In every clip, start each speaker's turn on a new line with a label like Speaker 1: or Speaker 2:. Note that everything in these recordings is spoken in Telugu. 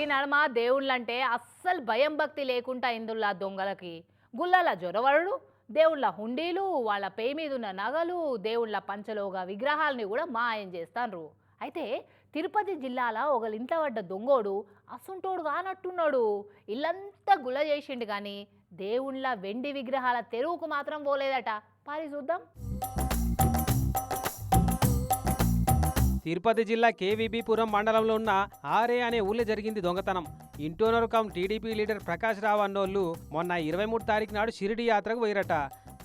Speaker 1: ఈ నడమ దేవుళ్ళంటే అస్సలు భయం భక్తి లేకుండా ఇందుల్లా దొంగలకి గుళ్ళల జొరవరుడు దేవుళ్ళ హుండీలు వాళ్ళ పే మీద ఉన్న నగలు దేవుళ్ళ పంచలోగా విగ్రహాలని కూడా మాయం చేస్తాన్రు. అయితే తిరుపతి జిల్లాలో ఒక ఇంట్లో పడ్డ దొంగోడు అసుంటోడు కానట్టున్నాడు. ఇల్లంతా గుల్ల చేసిండు కానీ దేవుళ్ళ వెండి విగ్రహాల తెరువుకు మాత్రం పోలేదట. పారి చూద్దాం.
Speaker 2: తిరుపతి జిల్లా కేవీబీపురం మండలంలో ఉన్న ఆరే అనే ఊళ్ళో జరిగింది దొంగతనం. ఇంటోనర్ కమ్ టీడీపీ లీడర్ ప్రకాష్ రావు అన్నోళ్ళు మొన్న 23 తారీఖు నాడు షిరిడి యాత్రకు పోయిరట.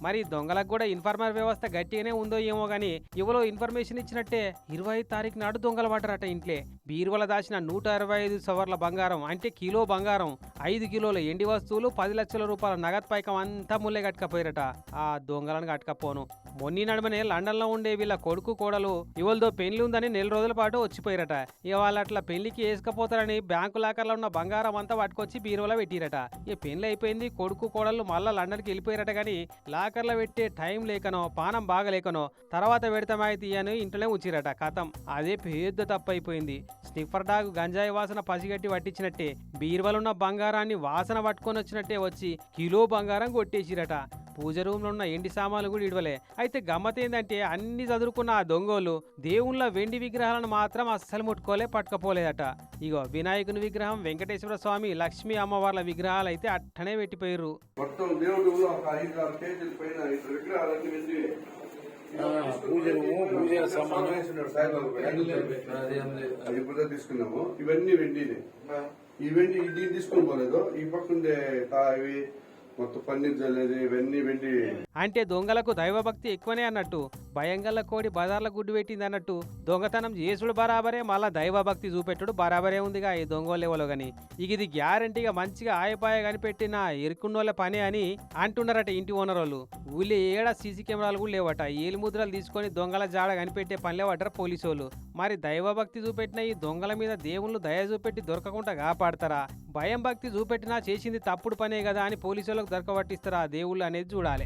Speaker 2: మరి దొంగలకు కూడా ఇన్ఫార్మర్ వ్యవస్థ గట్టిగానే ఉందో ఏమో గానీ ఇవలో ఇన్ఫర్మేషన్ ఇచ్చినట్టే 25 తారీఖు నాడు దొంగలు పడ్డారట. ఇంట్లే బీరువల దాచిన 125 సవర్ల బంగారం అంటే కిలో బంగారం, 5 కిలోల ఎండి వస్తువులు, 10 లక్షల రూపాయల నగదు పైకం అంతా ముల్లే కట్టుకపోయారట. ఆ దొంగలను కట్టుకపోను మొన్నీ నడుమనే లండన్లో ఉండే వీళ్ళ కొడుకు కోడలు ఇవాళతో పెళ్లి ఉందని 4 రోజుల పాటు వచ్చిపోయారట. ఇక వాళ్ళు అట్లా పెళ్లికి వేసుకపోతారని బ్యాంకు లాకర్లో ఉన్న బంగారం అంతా పట్టుకొచ్చి బీరువలో పెట్టిరట. ఇక పెళ్లి అయిపోయింది, కొడుకు కోడలు మళ్ళా లండన్కి వెళ్ళిపోయారట. కానీ లాకర్లో పెట్టే టైం లేకనో పానం బాగలేకనో తర్వాత పెడతామైతే అని ఇంట్లోనే ఉంచిరట. కథం అదే పెద్ద తప్పు అయిపోయింది. స్నిఫర్ డాగ్ గంజాయి వాసన పసిగట్టి పట్టించినట్టే బీరువలున్న బంగారాన్ని వాసన పట్టుకొని వచ్చినట్టే వచ్చి కిలో బంగారం కొట్టేసిరట. పూజ రూమ్లో ఉన్న ఎండి సామాన్లు కూడా ఇడవలే. అయితే గమ్మత్ ఏంటంటే అన్ని చదువుకున్న ఆ దొంగోళ్ళు దేవుళ్ళ వెండి విగ్రహాలను మాత్రం అస్సలు ముట్టుకోలే, పట్టుకపోలేదట. ఇగో వినాయకుని విగ్రహం, వెంకటేశ్వర స్వామి, లక్ష్మీ అమ్మవార్ల విగ్రహాలు అయితే అట్టనే పెట్టిపోయారు.
Speaker 3: తీసుకున్నాము ఇవన్నీ వెండినే. ఈ వెండి ఇది తీసుకొని పోలేదు. ఈ పక్కుండే మొత్తం పన్నీర్ ఇవన్నీ వెండి.
Speaker 2: అంటే దొంగలకు దైవభక్తి ఎక్కువనే అన్నట్టు. భయంగల్ల కోడి బజార్ల గుడ్డు పెట్టింది అన్నట్టు దొంగతనం చేసుడు బరాబరే, మళ్ళా దైవభక్తి చూపెట్టుడు బరాబరే ఉందిగా ఈ దొంగోళ్ళెవలో గాని. ఇక ఇది గ్యారంటీగా మంచిగా ఆయపాయ కనిపెట్టిన ఇరుక్కున్నోళ్ళ పని అని అంటున్నారట ఇంటి ఓనరోళ్ళు. ఊళ్ళో ఏడా సీసీ కెమెరాలు కూడా లేవట. ఏలు ముద్రలు తీసుకొని దొంగల జాడ కనిపెట్టే పనిలేవటారు పోలీసోళ్ళు. మరి దైవభక్తి చూపెట్టిన ఈ దొంగల మీద దేవుళ్ళు దయ చూపెట్టి దొరకకుండా కాపాడతారా? భయం భక్తి చూపెట్టినా చేసింది తప్పుడు పనే కదా అని పోలీసులకు దొరకబట్టిస్తారా దేవుళ్ళు అనేది చూడాలి.